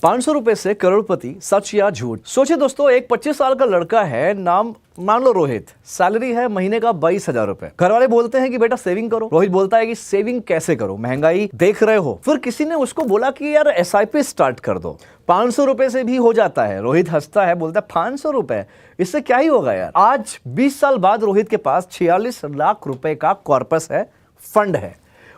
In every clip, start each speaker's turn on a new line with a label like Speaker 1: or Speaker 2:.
Speaker 1: 500 रुपए से करोड़पति, सच या झूठ। सोचिए दोस्तों, एक 25 साल का लड़का है, नाम मान लो रोहित, सैलरी है महीने का 22,000 रुपए। घर वाले बोलते हैं कि बेटा सेविंग करो। रोहित बोलता है कि सेविंग कैसे करो, महंगाई देख रहे हो। फिर किसी ने उसको बोला कि यार एसआईपी स्टार्ट कर दो, 500 रुपए से भी हो जाता है। रोहित हंसता है, बोलता है 500 रुपए, इससे क्या ही होगा यार। आज 20 साल बाद रोहित के पास 46 लाख रुपए का कॉर्पस है, फंड है।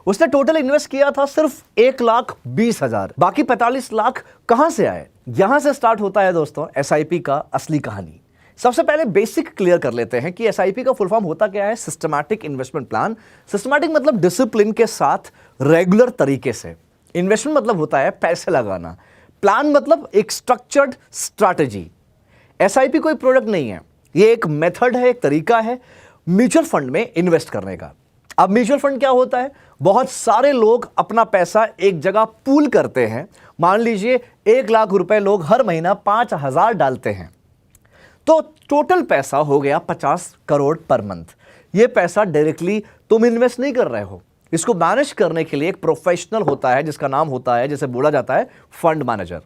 Speaker 1: उसने टोटल इन्वेस्ट किया था सिर्फ 1,20,000, बाकी 45 लाख कहां से आए। यहां से स्टार्ट होता है दोस्तों एसआईपी का असली कहानी। सबसे पहले बेसिक क्लियर कर लेते हैं कि एसआईपी का फुल फॉर्म होता क्या है। Systematic investment plan. सिस्टमैटिक मतलब डिसिप्लिन के साथ रेगुलर तरीके से। इन्वेस्टमेंट मतलब होता है पैसे लगाना। प्लान मतलब एक स्ट्रक्चर्ड स्ट्रैटेजी। एसआईपी कोई प्रोडक्ट नहीं है, ये एक मेथड है, एक तरीका है म्यूचुअल फंड में इन्वेस्ट करने का। अब म्यूचुअल फंड क्या होता है? बहुत सारे लोग अपना पैसा एक जगह पूल करते हैं। मान लीजिए 1 लाख रुपए लोग हर महीना 5,000 डालते हैं, तो टोटल पैसा हो गया 50 करोड़ पर मंथ। ये पैसा डायरेक्टली तुम इन्वेस्ट नहीं कर रहे हो, इसको मैनेज करने के लिए एक प्रोफेशनल होता है जिसका नाम होता है, जिसे बोला जाता है फंड मैनेजर।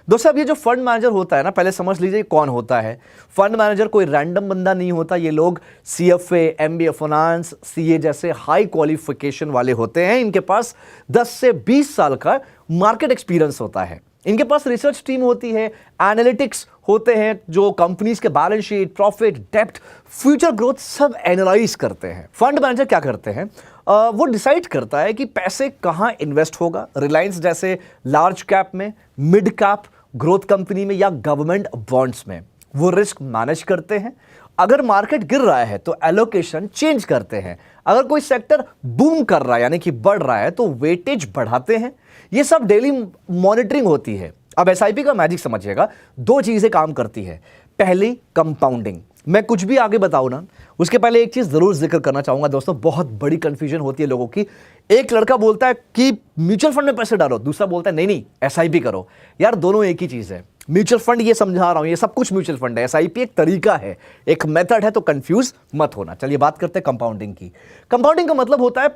Speaker 1: दोस्तों, अब ये जो फंड मैनेजर होता है ना, पहले समझ लीजिए कौन होता है। फंड मैनेजर कोई रैंडम बंदा नहीं होता। ये लोग सीएफए, एमबीए फाइनेंस, सीए जैसे हाई क्वालिफिकेशन वाले होते हैं। इनके पास 10 से 20 साल का मार्केट एक्सपीरियंस होता है। इनके पास रिसर्च टीम होती है, एनालिटिक्स होते हैं जो कंपनीज के balance sheet, profit, depth, future growth सब एनालाइज करते हैं। फंड मैनेजर क्या करते हैं? वो डिसाइड करता है कि पैसे कहां इन्वेस्ट होगा। रिलायंस जैसे लार्ज कैप में, मिड कैप ग्रोथ कंपनी में या गवर्नमेंट बॉन्ड्स में। वो रिस्क मैनेज करते हैं। अगर मार्केट गिर रहा है तो एलोकेशन चेंज करते हैं। अगर कोई सेक्टर बूम कर रहा है यानी कि बढ़ रहा है तो वेटेज बढ़ाते हैं। ये सब डेली मॉनिटरिंग होती है। अब एसआईपी का मैजिक समझिएगा, 2 चीजें काम करती है। पहली कंपाउंडिंग। मैं कुछ भी आगे बताऊं ना, उसके पहले एक चीज जरूर जिक्र करना चाहूंगा दोस्तों, बहुत बड़ी कंफ्यूजन होती है लोगों की। एक लड़का बोलता है कि म्यूचुअल फंड में पैसे डालो, दूसरा बोलता है नहीं नहीं एसआईपी करो। यार दोनों एक ही चीज है। म्यूचुअल फंड ये समझा रहा हूं, ये सब कुछ म्यूचुअल फंड है। एसआईपी एक तरीका है, एक मेथड है, तो कंफ्यूज मत होना। चलिए बात करते हैं कंपाउंडिंग की। कंपाउंडिंग का मतलब होता है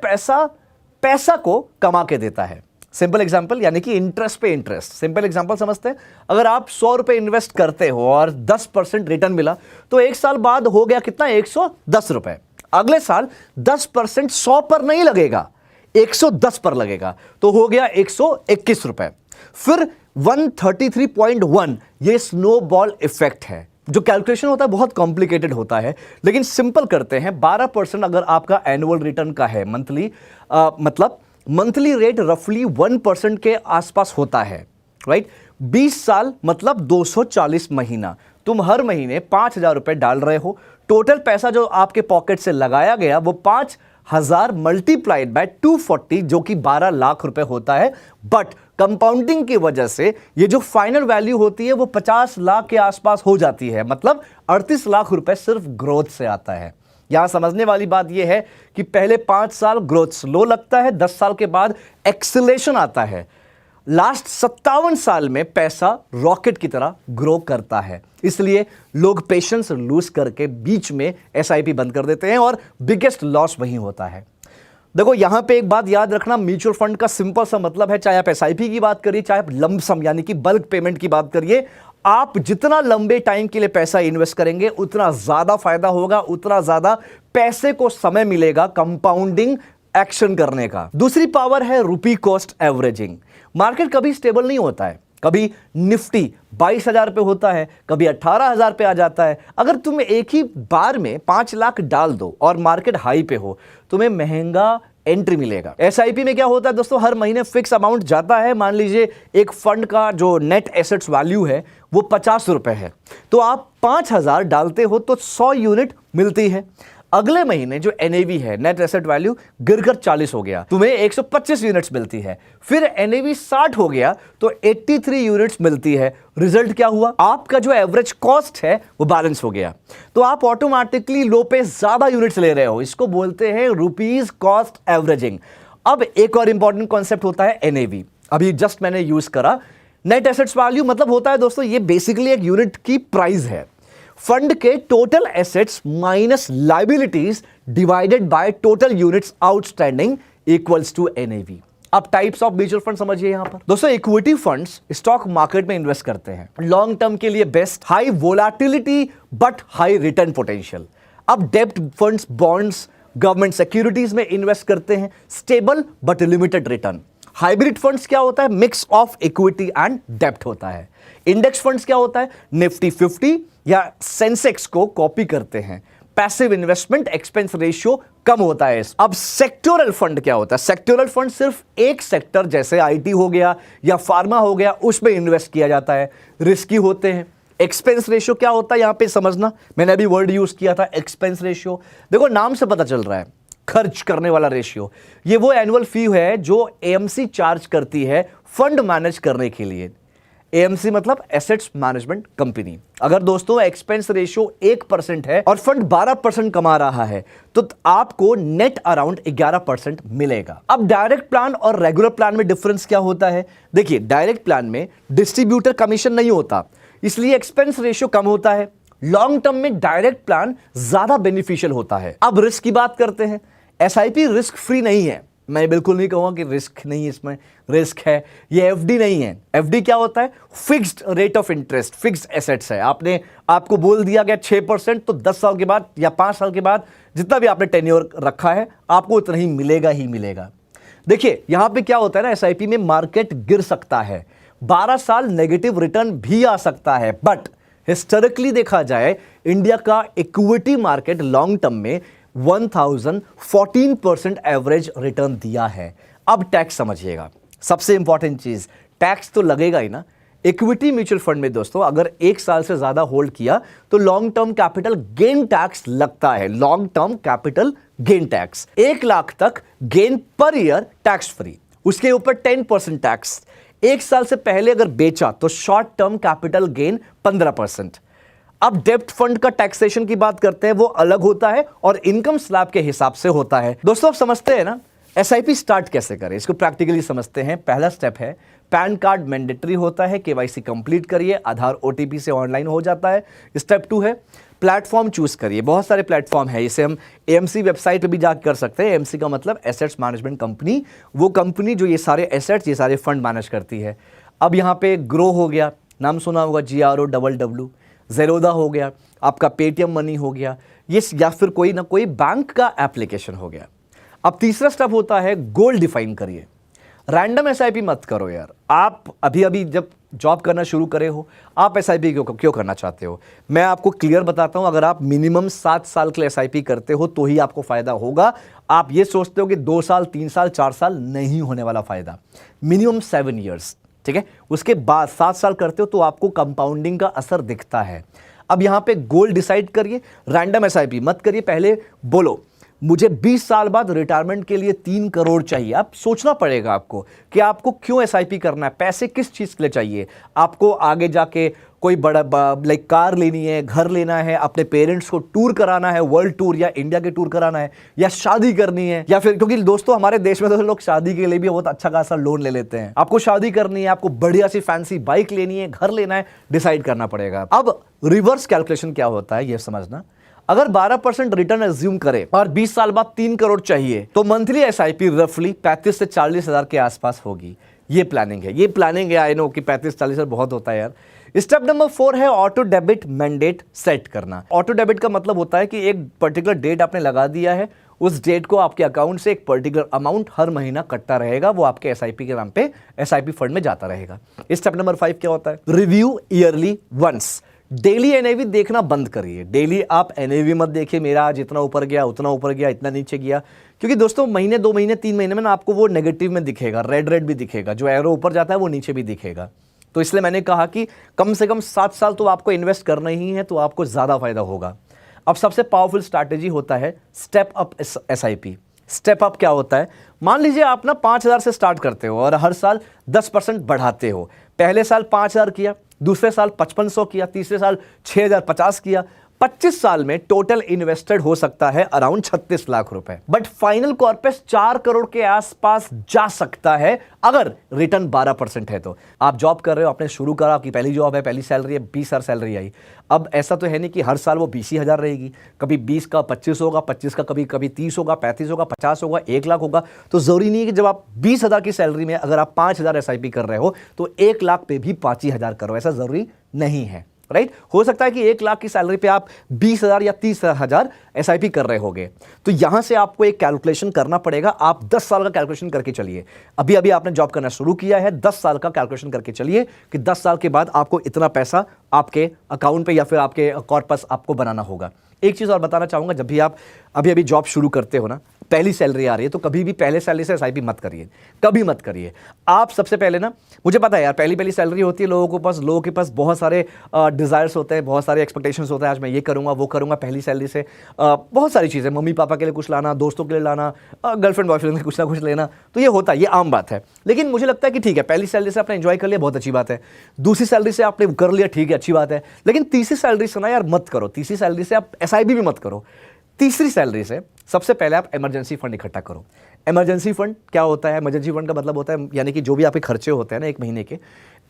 Speaker 1: पैसा को कमा के देता है। सिंपल एग्जांपल यानी कि इंटरेस्ट पे इंटरेस्ट। सिंपल एग्जांपल समझते हैं। अगर आप 100 रुपए इन्वेस्ट करते हो और 10% रिटर्न मिला, तो 1 साल बाद हो गया कितना? 110 रुपए। अगले साल 10% 100 पर नहीं लगेगा, 110 पर लगेगा, तो हो गया 121 रुपए। फिर 133.1, ये स्नोबॉल इफेक्ट है। जो कैलकुलेशन होता है बहुत कॉम्प्लिकेटेड होता है, लेकिन सिंपल करते हैं। 12% अगर आपका एनुअल रिटर्न का है, मंथली मतलब मंथली रेट रफली 1% के आसपास होता है, राइट। 20 साल मतलब 240 महीना। तुम हर महीने 5,000 रुपए डाल रहे हो। टोटल पैसा जो आपके पॉकेट से लगाया गया वो 5,000 मल्टीप्लाइड बाय 240, जो कि 12 लाख रुपए होता है। बट कंपाउंडिंग की वजह से ये जो फाइनल वैल्यू होती है वो 50 लाख के आसपास हो जाती है। मतलब 38 लाख रुपए सिर्फ ग्रोथ से आता है। यहां समझने वाली बात यह है कि पहले 5 साल ग्रोथ स्लो लगता है, 10 साल के बाद एक्सेलेरेशन आता है। लास्ट 57 साल में पैसा रॉकेट की तरह ग्रो करता है। इसलिए लोग पेशेंस लूज करके बीच में एसआईपी बंद कर देते हैं और बिगेस्ट लॉस वही होता है। देखो यहां पे एक बात याद रखना, म्यूचुअल फंड का सिंपल सा मतलब है, चाहे आप एसआईपी की बात करिए, चाहे आप लंप सम यानी कि बल्क पेमेंट की बात करिए, आप जितना लंबे टाइम के लिए पैसा इन्वेस्ट करेंगे उतना ज्यादा फायदा होगा, उतना ज्यादा पैसे को समय मिलेगा कंपाउंडिंग एक्शन करने का। दूसरी पावर है रुपी कॉस्ट एवरेजिंग। मार्केट कभी स्टेबल नहीं होता है। कभी निफ्टी 22,000 पे होता है, कभी 18,000 पे आ जाता है। अगर तुम एक ही बार में 5 लाख डाल दो और मार्केट हाई पे हो, तुम्हें महंगा एंट्री मिलेगा। एसआईपी में क्या होता है दोस्तों, हर महीने फिक्स अमाउंट जाता है। मान लीजिए एक फंड का जो नेट एसेट्स वैल्यू है वो 50 रुपए है, तो आप 5,000 डालते हो तो 100 यूनिट मिलती है। अगले महीने जो एनएवी है, नेट एसेट वैल्यू, गिरकर 40 हो गया, तुम्हें 125 यूनिट्स मिलती है। फिर एनएवी 60 हो गया तो 83 यूनिट्स मिलती है। रिजल्ट क्या हुआ? आपका जो एवरेज कॉस्ट है वो बैलेंस हो गया, तो आप ऑटोमेटिकली लो पे ज्यादा यूनिट्स ले रहे हो। इसको बोलते हैं रुपीज कॉस्ट एवरेजिंग। अब एक और इंपॉर्टेंट कॉन्सेप्ट होता है एनएवी, अभी जस्ट मैंने यूज करा। नेट एसेट्स वैल्यू मतलब होता है दोस्तों, ये बेसिकली एक यूनिट की प्राइस है। फंड के total assets minus liabilities divided by total units outstanding equals to NAV. अब टाइप्स ऑफ म्यूचुअल फंड समझिए यहां पर दोस्तों। इक्विटी फंड्स स्टॉक मार्केट में इन्वेस्ट करते हैं, लॉन्ग टर्म के लिए best, high volatility but high return potential. अब डेब्ट फंड्स बॉन्ड्स गवर्नमेंट सिक्योरिटीज में इन्वेस्ट करते हैं, stable but limited return. Hybrid funds क्या होता है? मिक्स ऑफ इक्विटी एंड डेब्ट होता है। इंडेक्स फंड्स क्या होता है? निफ्टी 50 या सेंसेक्स को कॉपी करते हैं। पैसिव इन्वेस्टमेंट एक्सपेंस रेशियो कम होता है। अब सेक्टोरल फंड क्या होता है? सेक्टोरल फंड सिर्फ एक सेक्टर जैसे आईटी हो गया या फार्मा हो गया उसमें इन्वेस्ट किया जाता है, रिस्की होते हैं। एक्सपेंस रेशियो क्या होता है यहां पे समझना, मैंने अभी वर्ड यूज किया था एक्सपेंस रेशियो। देखो नाम से पता चल रहा है, खर्च करने वाला रेशियो। ये वो एनुअल फी है जो एएमसी चार्ज करती है फंड मैनेज करने के लिए। एएमसी मतलब एसेट्स मैनेजमेंट कंपनी। अगर दोस्तों एक्सपेंस रेशियो 1% है और फंड 12% कमा रहा है तो आपको नेट अराउंड 11% मिलेगा। अब डायरेक्ट प्लान और रेगुलर प्लान में डिफरेंस क्या होता है? देखिए डायरेक्ट प्लान में डिस्ट्रीब्यूटर कमीशन नहीं होता, इसलिए एक्सपेंस रेशियो कम होता है। लॉन्ग टर्म में डायरेक्ट प्लान ज्यादा बेनिफिशियल होता है। अब रिस्क की बात करते हैं। एसआईपी रिस्क फ्री नहीं है, मैं बिल्कुल नहीं कहूंगा कि रिस्क नहीं है, इसमें रिस्क है। ये एफडी नहीं है। एफडी क्या होता है? Fixed rate of interest, fixed assets है। आपको बोल दिया गया 6%, तो 10 साल के बाद या 5 साल के बाद जितना भी आपने टेन्योर रखा है आपको उतना ही मिलेगा। देखिए यहां पे क्या होता है ना, एसआईपी में मार्केट गिर सकता है, 12 साल नेगेटिव रिटर्न भी आ सकता है, बट हिस्टोरिकली देखा जाए इंडिया का इक्विटी मार्केट लॉन्ग टर्म में 1014% एवरेज रिटर्न दिया है। अब टैक्स समझिएगा, सबसे इंपॉर्टेंट चीज, टैक्स तो लगेगा ही ना। इक्विटी म्यूचुअल फंड में दोस्तों अगर 1 साल से ज्यादा होल्ड किया तो long term capital gain tax लगता है। Long term capital gain tax 1 lakh तक gain per year tax free, उसके ऊपर 10% टैक्स। 1 साल से पहले अगर बेचा तो शॉर्ट टर्म कैपिटल गेन 15%। अब डेब्ट फंड का टैक्सेशन की बात करते हैं, वो अलग होता है और इनकम स्लैब के हिसाब से होता है। दोस्तों आप समझते हैं ना एसआईपी स्टार्ट कैसे करें, इसको प्रैक्टिकली समझते हैं। पहला स्टेप है पैन कार्ड मैंडेटरी होता है, केवाईसी कंप्लीट करिए, आधार ओटीपी से ऑनलाइन हो जाता है। स्टेप 2 है प्लेटफॉर्म चूज करिए। बहुत सारे प्लेटफॉर्म है, इसे हम एएमसी वेबसाइट पे भी जाकर कर सकते हैं। एएमसी का मतलब एसेट्स मैनेजमेंट कंपनी, वो कंपनी जो ये सारे एसेट्स ये सारे फंड मैनेज करती है। अब यहाँ पे ग्रो हो गया, नाम सुना होगा, GROWW। ज़ेरोदा हो गया, आपका पेटीएम मनी हो गया, ये या फिर कोई ना कोई बैंक का एप्लीकेशन हो गया। अब तीसरा स्टेप होता है गोल डिफाइन करिए। रैंडम एसआईपी मत करो यार। आप अभी जब जॉब करना शुरू करे हो, आप एसआईपी क्यों करना चाहते हो? मैं आपको क्लियर बताता हूं, अगर आप मिनिमम 7 साल के लिए एसआईपी करते हो तो ही आपको फायदा होगा। आप ये सोचते हो कि 2 साल 3 साल 4 साल, नहीं होने वाला फायदा। मिनिमम 7 ईयर्स, ठीक है। उसके बाद 7 साल करते हो तो आपको कंपाउंडिंग का असर दिखता है। अब यहां पे गोल डिसाइड करिए, रैंडम एसआईपी मत करिए। पहले बोलो मुझे 20 साल बाद रिटायरमेंट के लिए 3 करोड़ चाहिए। आप सोचना पड़ेगा आपको कि आपको क्यों एसआईपी करना है, पैसे किस चीज के लिए चाहिए। आपको आगे जाके कोई बड़ा लाइक कार लेनी है, घर लेना है, अपने पेरेंट्स को टूर कराना है, वर्ल्ड टूर या इंडिया के टूर कराना है, या शादी करनी है, या फिर क्योंकि दोस्तों हमारे देश में तो लोग शादी के लिए भी बहुत अच्छा खासा लोन ले लेते हैं। आपको शादी करनी है, आपको बढ़िया सी फैंसी बाइक लेनी है, घर लेना है, डिसाइड करना पड़ेगा। अब रिवर्स कैलकुलेशन क्या होता है ये समझना। अगर 12% रिटर्न एज्यूम करें और 20 साल बाद 3 करोड़ चाहिए तो मंथली एसआईपी रफली 35 से 40 हजार के आसपास होगी। ये प्लानिंग है। आई नो कि 35-40 हजार बहुत होता है यार। स्टेप नंबर 4 है ऑटो डेबिट मैंडेट सेट करना। ऑटो डेबिट का मतलब होता है कि एक पर्टिकुलर डेट आपने लगा दिया है, उस डेट को आपके अकाउंट से एक पर्टिकुलर अमाउंट हर महीना कटता रहेगा, वो आपके एसआईपी के नाम पे एसआईपी फंड में जाता रहेगा। स्टेप नंबर 5 क्या होता है? Review yearly once. Daily NAV देखना बंद करिए। डेली आप एनएवी मत देखिए, मेरा आज इतना ऊपर गया, उतना ऊपर गया, इतना नीचे गया, क्योंकि दोस्तों महीने 2 महीने 3 महीने में ना आपको वो नेगेटिव में दिखेगा, रेड भी दिखेगा, जो एरो ऊपर जाता है वो नीचे भी दिखेगा। तो इसलिए मैंने कहा कि कम से कम 7 साल तो आपको इन्वेस्ट करना ही है, तो आपको ज्यादा फायदा होगा। अब सबसे पावरफुल स्ट्रैटेजी होता है step up SIP. Step up क्या होता है? मान लीजिए आप ना 5,000 से स्टार्ट करते हो और हर साल 10% बढ़ाते हो। पहले साल 5,000 किया, दूसरे साल 5,500 किया, तीसरे साल 6,050 किया, 25 साल में टोटल इन्वेस्टेड हो सकता है अराउंड 36 लाख रुपए, बट फाइनल कॉर्पस 4 करोड़ के आसपास जा सकता है अगर रिटर्न 12% है। तो आप जॉब कर रहे हो, आपने शुरू करा, आपकी पहली जॉब है, पहली सैलरी है, 20,000 सैलरी आई। अब ऐसा तो है नहीं कि हर साल वो 20,000 रहेगी, कभी 20 का 25 होगा, 25 का कभी 30 होगा, 35 होगा, 50 होगा, 1 लाख होगा। तो जरूरी नहीं है कि जब आप 20,000 की सैलरी में अगर आप 5,000 SIP कर रहे हो तो 1 लाख पे भी 5,000 करो, ऐसा जरूरी नहीं है, राइट। हो सकता है कि 1 लाख की सैलरी पे आप 20,000 या 30,000 SIP कर रहे होगे। तो यहां से आपको एक कैलकुलेशन करना पड़ेगा। आप 10 साल का कैलकुलेशन करके चलिए। अभी अभी आपने जॉब करना शुरू किया है, 10 साल का कैलकुलेशन करके चलिए कि 10 साल के बाद आपको इतना पैसा आपके अकाउंट पे या फिर आपके कॉर्पस आपको बनाना होगा। एक चीज और बताना चाहूंगा, जब भी आप अभी अभी जॉब शुरू करते हो ना, पहली सैलरी आ रही है, तो कभी भी पहले सैलरी से SIP मत करिए, कभी मत करिए। आप सबसे पहले ना, मुझे पता है यार, पहली सैलरी होती है, लोगों के पास बहुत सारे डिजायर्स होते हैं, बहुत सारे एक्सपेक्टेशंस होते हैं, आज मैं ये करूंगा वो करूंगा पहली सैलरी से। बहुत सारी चीजें, मम्मी पापा के लिए कुछ लाना, दोस्तों के लिए लाना, गर्लफ्रेंड बॉयफ्रेंड के कुछ ना कुछ लेना, तो ये होता है, ये आम बात है। लेकिन मुझे लगता है कि ठीक है, पहली सैलरी से आपने एंजॉय कर लिया, बहुत अच्छी बात है। दूसरी सैलरी से आपने कर लिया, ठीक है, अच्छी बात है। लेकिन तीसरी सैलरी से ना यार मत करो, तीसरी सैलरी से आप SIP भी मत करो। तीसरी सैलरी से सबसे पहले आप इमरजेंसी फंड इकट्ठा करो। इमरजेंसी फंड क्या होता है? इमरजेंसी फंड का मतलब होता है यानी कि जो भी आपके खर्चे होते हैं ना 1 महीने के,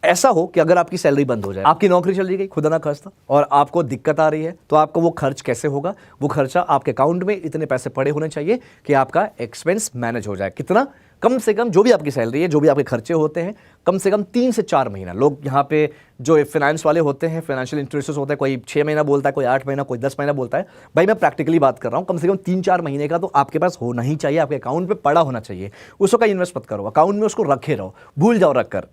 Speaker 1: ऐसा हो कि अगर आपकी सैलरी बंद हो जाए, आपकी नौकरी चली गई, खुदा ना खास्ता, और आपको दिक्कत आ रही है, तो आपको वो खर्च कैसे होगा? वो खर्चा आपके अकाउंट में इतने पैसे पड़े होने चाहिए कि आपका एक्सपेंस मैनेज हो जाए। कितना? कम से कम जो भी आपकी सैलरी है, जो भी आपके खर्चे होते हैं, कम से कम 3 से 4 महीना। लोग यहाँ पे जो फाइनेंस वाले होते हैं, फाइनेंशियल इंस्टीट्यूशंस होते हैं, कोई 6 महीना बोलता है, कोई 8 महीना, कोई 10 महीना बोलता है। भाई मैं प्रैक्टिकली बात कर रहा हूँ, कम से कम 3-4 महीने का तो आपके पास होना ही चाहिए, आपके अकाउंट पे पड़ा होना चाहिए। उसको का इन्वेस्ट मत करो, अकाउंट में उसको रखे रहो, भूल जाओ रख कर,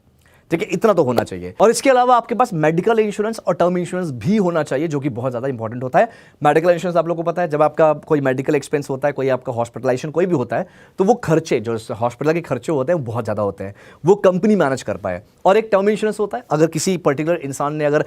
Speaker 1: ठीक है, इतना तो होना चाहिए। और इसके अलावा आपके पास मेडिकल इंश्योरेंस और टर्म इंश्योरेंस भी होना चाहिए, जो कि बहुत ज्यादा इंपॉर्टेंट होता है। मेडिकल इंश्योरेंस आप लोगों को पता है, जब आपका कोई मेडिकल एक्सपेंस होता है, कोई आपका हॉस्पिटलाइजेशन कोई भी होता है, तो वो खर्चे, जो हॉस्पिटल के खर्चे होते हैं, वो बहुत ज्यादा होते हैं, वो कंपनी मैनेज कर पाए। और एक टर्म इंश्योरेंस होता है, अगर किसी पर्टिकुलर इंसान ने अगर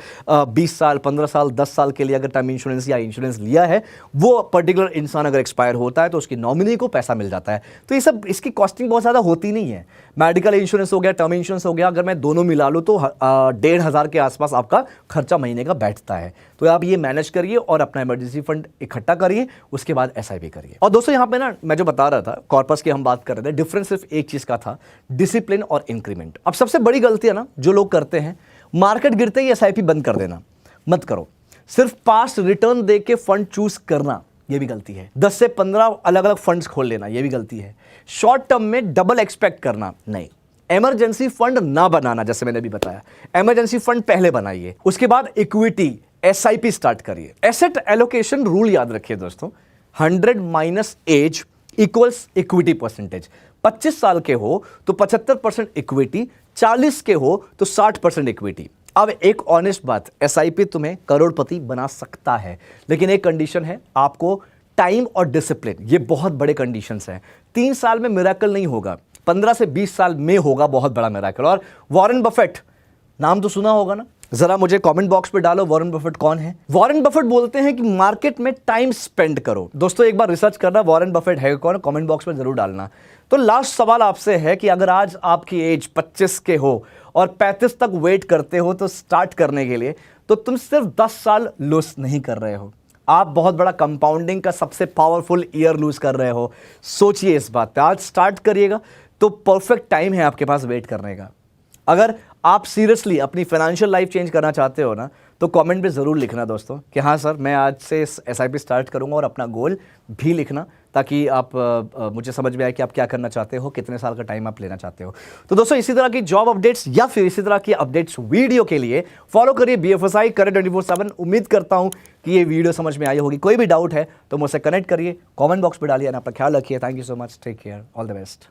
Speaker 1: 20 साल, 15 साल, 10 साल के लिए अगर टर्म इंश्योरेंस या इंश्योरेंस लिया है, वो पर्टिकुलर इंसान अगर एक्सपायर होता है तो उसकी नॉमिनी को पैसा मिल जाता है। तो ये सब, इसकी कॉस्टिंग बहुत ज्यादा होती नहीं है। मेडिकल इंश्योरेंस हो गया, टर्म इंश्योरेंस हो गया, अगर मैं दोनों मिला लूँ तो 1,500 के आसपास आपका खर्चा महीने का बैठता है। तो आप ये मैनेज करिए और अपना इमरजेंसी फंड इकट्ठा करिए, उसके बाद SIP करिए। और दोस्तों यहाँ पे ना, मैं जो बता रहा था कॉर्पस की हम बात कर रहे थे, डिफरेंस सिर्फ एक चीज का था, डिसिप्लिन और इंक्रीमेंट। अब सबसे बड़ी गलती है ना जो लोग करते हैं, मार्केट गिरते ही SIP बंद कर देना। मत करो। सिर्फ पास्ट रिटर्न दे के फंड चूज करना, ये भी गलती है। 10 से 15 अलग अलग फंड्स खोल लेना, ये भी गलती है। शॉर्ट टर्म में डबल एक्सपेक्ट करना नहीं। इमरजेंसी फंड ना बनाना, जैसे मैंने भी बताया, इमरजेंसी फंड पहले बनाइए, उसके बाद इक्विटी SIP स्टार्ट करिए। एसेट एलोकेशन रूल याद रखिए दोस्तों, 100 minus age equals equity percentage. 25 साल के हो तो 75% इक्विटी, 40 के हो तो 60% इक्विटी। अब एक ऑनेस्ट बात, SIP तुम्हें करोड़पति बना सकता है, लेकिन एक कंडीशन है, आपको टाइम और डिसिप्लिन, ये बहुत बड़े कंडीशंस हैं। 3 साल में मिरेकल नहीं होगा, 15 से 20 साल में होगा बहुत बड़ा मिरेकल। और वॉरेन बफेट, नाम तो सुना होगा ना, जरा मुझे कमेंट बॉक्स पे डालो, वॉरेन बफेट कौन है? वॉरेन बफेट बोलते हैं कि मार्केट में टाइम स्पेंड करो। दोस्तों एक बार रिसर्च करना, वॉरेन बफेट है कौन, कमेंट बॉक्स में जरूर डालना। तो लास्ट सवाल आपसे है कि अगर आज आपकी एज 25 के हो और 35 तक वेट करते हो तो स्टार्ट करने के लिए, तो तुम सिर्फ 10 साल लूज नहीं कर रहे हो, आप बहुत बड़ा कंपाउंडिंग का सबसे पावरफुल ईयर लूज कर रहे हो। सोचिए इस बात पे, आज स्टार्ट करिएगा तो परफेक्ट टाइम है आपके पास वेट करने का। अगर आप सीरियसली अपनी फाइनेंशियल लाइफ चेंज करना चाहते हो ना, तो कमेंट पे ज़रूर लिखना दोस्तों कि हाँ सर मैं आज से SIP स्टार्ट करूंगा, और अपना गोल भी लिखना, ताकि आप मुझे समझ में आए कि आप क्या करना चाहते हो, कितने साल का टाइम आप लेना चाहते हो। तो दोस्तों इसी तरह की जॉब अपडेट्स या फिर इसी तरह की अपडेट्स वीडियो के लिए फॉलो करिए BFSI करेंट 24/7। उम्मीद करता हूँ कि ये वीडियो समझ में आई होगी। कोई भी डाउट है तो मुझसे कनेक्ट करिए, कॉमेंट बॉक्स पर डालिए। अपना ख्याल रखिए। Thank you so much, take care, all the best.